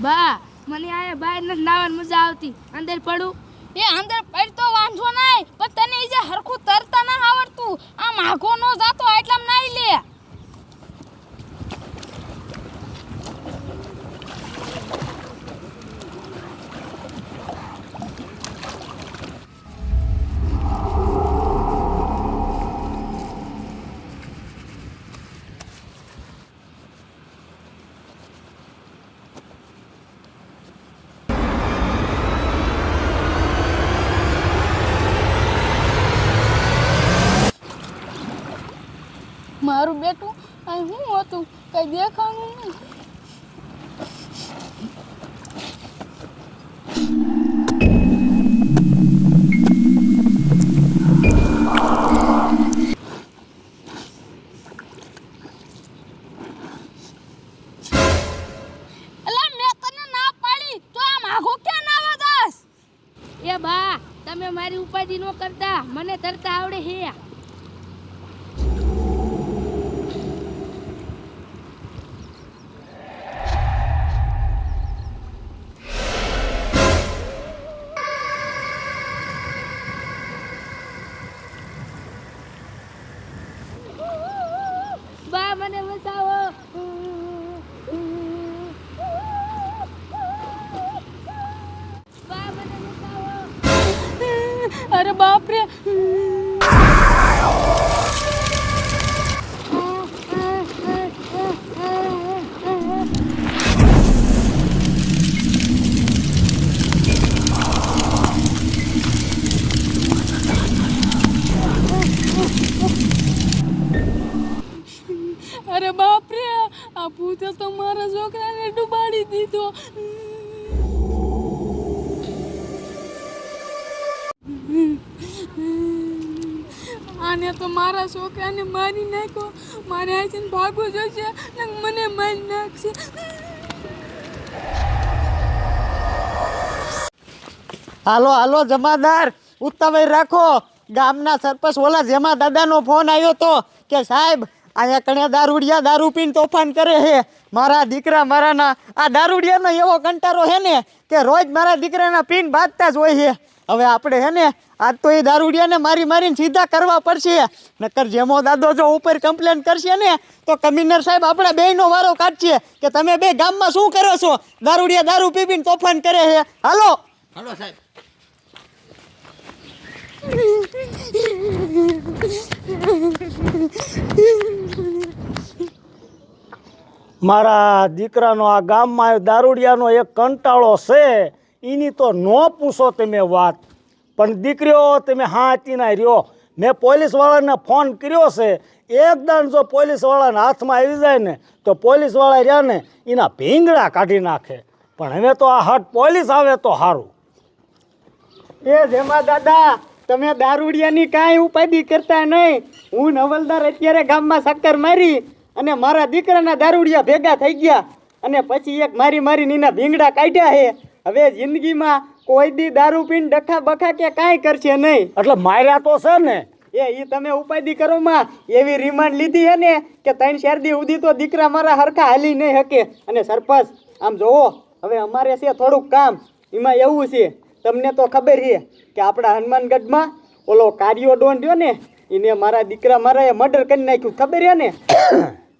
બા મને આયા બહાર નથી નાવાની મજા આવતી, અંદર પડું? એ અંદર પડ તો વાંધો નહીં, પણ તને ઈ જે હરખું તરતા ના આવડતું, આ માગો નો જાતો એટલામ નાઈ લે. મારું બેટું અહીં શું હતું કઈ દેખાણું નહીં. અલા મેં તને ના પાડી તો આ માગો ક્યાં નાવા દાસ? એ બા તમે મારી ઉપાધિ ન કરતા, મને તરતા આવડે હે. બા મને બચાવો. બા મને બચાવો. અરે બાપ રે. અરે બાપ રે, આ ભૂતે તો મારા છોકરાને ડૂબાડી દીધો. આને તો મારા છોકરાને મારી નાખ્યો. મારે આઈને ભાગવું જોઈશે ને મને મારી નાખશે. હાલો હાલો જમાદાર, ઉતાવળ રાખો. ગામના સરપંચ ઓલા જેમાં દાદાનો ફોન આવ્યો તો કે સાહેબ અહીંયા કણે દારૂડિયા દારૂ પીને તોફાન કરે છે. મારા દીકરા મારાના આ દારૂડિયાનો એવો કંટારો છે ને કે રોજ મારા દીકરાના પીન બાંધતા જ હોય છે. હવે આપણે હે ને આજ તો એ દારૂડિયાને મારી મારીને સીધા કરવા પડશે, નકર જેમો દાદો જો ઉપર કમ્પ્લેન કરશે ને તો કમિશનર સાહેબ આપણા બેયનો વારો કાઢશે કે તમે બે ગામમાં શું કરો છો, દારૂડિયા દારૂ પીને તોફાન કરે છે. હાલો હાલો સાહેબ. મારા દીકરાનો આ ગામમાં દારૂડિયાનો એક કંટાળો છે, એની તો ન પૂછો તમે વાત. પણ દીકરીઓ તમે હાચીના રહ્યો. મેં પોલીસવાળાને ફોન કર્યો છે, એકદમ જો પોલીસવાળાના હાથમાં આવી જાય ને તો પોલીસવાળા રહ્યા ને એના ભીંગડા કાઢી નાખે. પણ હવે તો આ હટ પોલીસ આવે તો સારું. એ જેમાં દાદા તમે દારૂડિયાની કાંઈ ઉપાધિ કરતા નહીં. હું નવલદાર અત્યારે ગામમાં ચક્કર મારી અને મારા દીકરાના દારૂડિયા ભેગા થઈ ગયા અને પછી એક મારી મારીને એના ભીંગડા કાઢ્યા છે. હવે જિંદગીમાં કોઈ દી દારૂ પીને ડખા બખા કે કાંઈ કરશે નહીં. એટલે માર્યા તો છે ને. એ તમે ઉપાધિ કરો માં એવી રિમાન્ડ લીધી છે ને કે 3-4 દી સુધી તો દીકરા મારા હરખા હાલી નહીં શકે. અને સરપંચ આમ જોવો, હવે અમારે છે થોડુંક કામ. એમાં એવું છે, તમને તો ખબર છે કે આપણા હનુમાનગઢમાં ઓલો કાર્યો ડોન રહ્યો ને એને મારા દીકરા મારાએ મર્ડર કરી નાખ્યું, ખબર છે ને?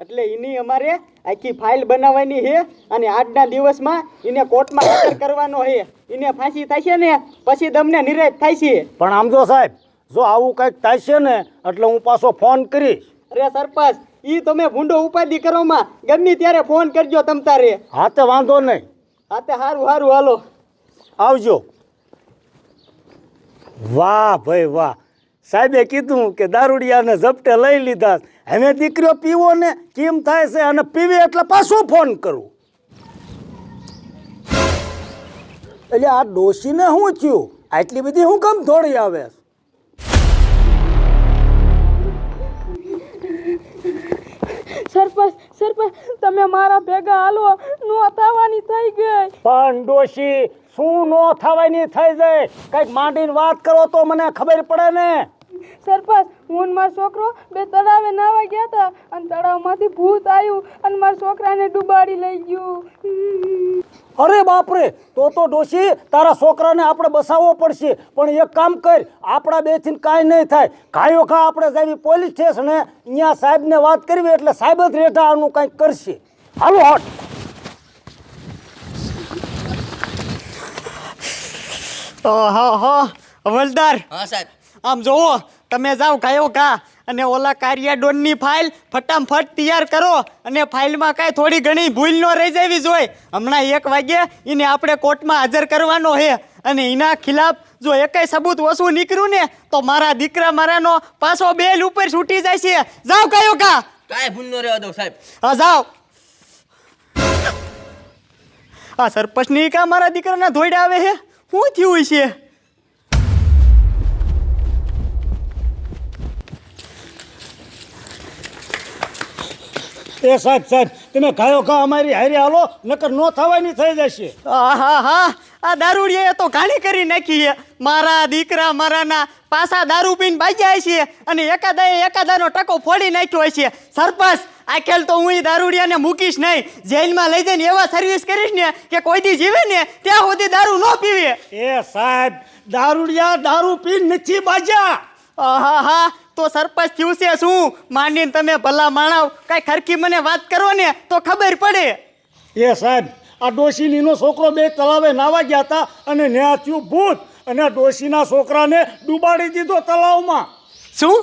એટલે એની અમારે આખી ફાઇલ બનાવવાની છે અને આજના દિવસમાં એને કોર્ટમાં હાજર કરવાનો છે. એને ફાંસી થશે ને પછી તમને નિરાશ થાય છે. પણ આમ જો સાહેબ, જો આવું કંઈક થાય છે ને એટલે હું પાછો ફોન કરીશ. અરે સરપંચ, ઈ તમે ભૂંડો ઉપાધિ કરોમાં ગમે ત્યારે ફોન કરજો તમ તારે. હા તે વાંધો નહીં. હા તે સારું સારું, હાલો આવજો. વાહ ભાઈ વાહ, સાહેબે કીધું કે દારૂડિયાને ઝપટે લઈ લીધા. હવે દીકરીઓ પીવો ને કેમ થાય છે અને પીવે એટલે પાછો ફોન કરું. એટલે આ ડોશીને શું થયું? આટલી બધી હું કેમ દોડી આવે? સરપંચ સરપંચ તમે મારા ભેગા હાલો, નો થવાની થઈ ગઈ. પણ ડોશી શું નો થવાની થઈ જાય? કંઈક માંડીને વાત કરો તો મને ખબર પડે ને. સરપંચ હું ને મારો છોકરો બે તળાવે નાવા ગયા હતા અને તળાવમાંથી ભૂત આવ્યું અને મારા છોકરાને ડૂબાડી લઈ ગયું. અરે બાપરે, તો ડોશી તારા છોકરાને આપણે બસાવવો પડશે. પણ એક કામ કર, આપણા બેથી કાંઈ નહીં થાય. ખાયો ખા આપણે જાવી પોલીસ સ્ટેશને, અહીંયા સાહેબને વાત કરવી એટલે સાહેબ જ રેઠા આનું કંઈક કરશે. હાલો હટ. હા હવલદાર, હા સાહેબ. આમ જોવો, તમે જાઓ ગાયો કા અને ઓલા કાર્યાડોનની ફાઇલ ફટાફટ તૈયાર કરો અને ફાઇલમાં કાંઈ થોડી ઘણી ભૂલ ન રહી જવી જોઈએ. હમણાં 1 વાગે એને આપણે કોર્ટમાં હાજર કરવાનો છે અને એના ખિલાફ જો એકેય સબૂત ઓછું નીકળ્યું ને તો મારા દીકરા મારાનો પાછો બેલ ઉપર છૂટી જાય છે. જાઓ ગાયો કા. કાંઈ ભૂલ ન રહેવા દો સાહેબ. હા જાઓ. આ સરપંચની કા મારા દીકરાના ધોઈડા આવે છે, શું થયું છે? એ સાહેબ તમે ખાયો ખા અમારી હારે હાલો, નકર નો થવાની થઈ જશે. હા આ દારૂડિયાએ તો ઘાણી કરી નાખી છે. મારા દીકરા મારાના પાછા દારૂ પીને બાજ્યા છે અને એકાદાનો ટકો ફોડી નાખ્યો છે. સરપંચ, આખેલ તો હું દારૂડિયાને મૂકીશ નહીં. જેલમાં લઈ જઈને એવા સર્વિસ કરીશ ને કે કોઈ દી જીવે ને ત્યાં સુધી દારૂ ન પીવે. એ સાહેબ, દારૂડિયા દારૂ પીને નથી બાજ્યા. હા તો સરપંચ થયું છે શું? માંડીને તમે ભલા માણાવ કાંઈ ખરખી મને વાત કરો ને તો ખબર પડે. એ સાહેબ, આ ડોશીનીનો છોકરો બે તળાવે નાવા ગયા હતા અને ન્યા થયું ભૂત અને ડોશીના છોકરાને ડૂબાડી દીધો તળાવમાં. શું?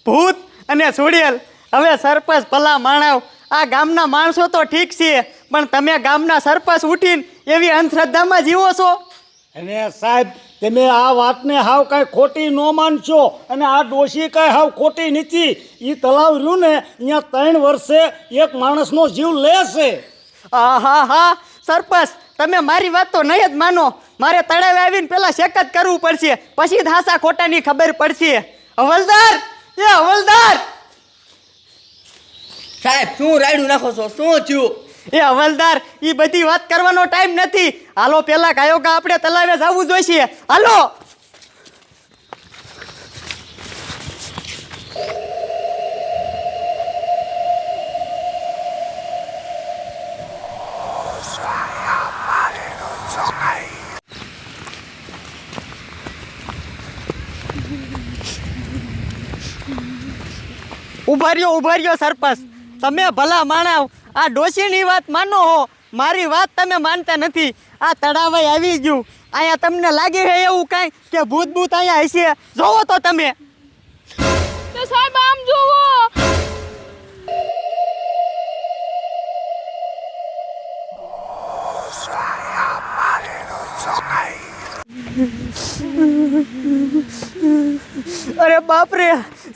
ભૂત અને સુડેલ? હવે સરપંચ ભલા માણાવ, આ ગામના માણસો તો ઠીક છે, પણ તમે ગામના સરપંચ ઉઠીને એવી અંધશ્રદ્ધામાં જીવો છો. અને સાહેબ, તમે આ વાતને હાવ કાંઈ ખોટી ન માનશો અને આ ડોશી કાંઈ હાવ ખોટી નથી. એ તળાવ રહ્યું ને, અહીંયા 3 વર્ષે એક માણસનો જીવ લેશે. હા સરપંચ, તમે મારી વાત તો નહીં જ માનો. મારે તળાવે આવીને પેલા ચેક જ કરવું પડશે, પછી જ હાસા ખોટાની ખબર પડશે. હવલદાર, એ હવલદાર. સાહેબ શું રાયડું નાખો છો? શું થયું? એ હવલદાર, એ બધી વાત કરવાનો ટાઈમ નથી. હાલો પેલા ગાયો કા આપણે તળાવે જવું જોઈશે. હાલો. ઉભા રહ્યો સરપંચ. તમે ભલા માણાવ આ ડોશીની વાત માનો હો, મારી વાત તમે માનતા નથી. આ તળાવે આવી ગયું, અહીંયા તમને લાગે છે એવું કાંઈ કે ભૂત અહીંયા હશે? જોવો તો તમે. તો સાહેબ આમ જોવો. અરે બાપરે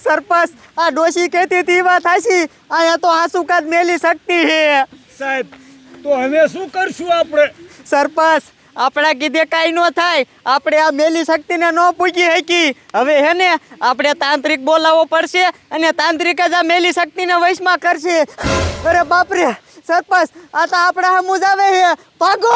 સરપંચ, આ ડોશી કહેતી હતી વાત હાચી. અહીંયા તો આંસુકાત મેલી શકતી છે. સાહેબ, તો હવે શું કરશું આપણે? સરપંચ, આપણા કીધે કાંઈ ન થાય. આપણે આ મેલી શક્તિને ન પૂછી શકી. હવે હે ને આપણે તાંત્રિક બોલાવવો પડશે અને તાંત્રિક જ આ મેલી શક્તિને વશમાં કરશે. અરે બાપરે સરપંચ, આ તો આપણા હમું જ આવે છે. ભાગો.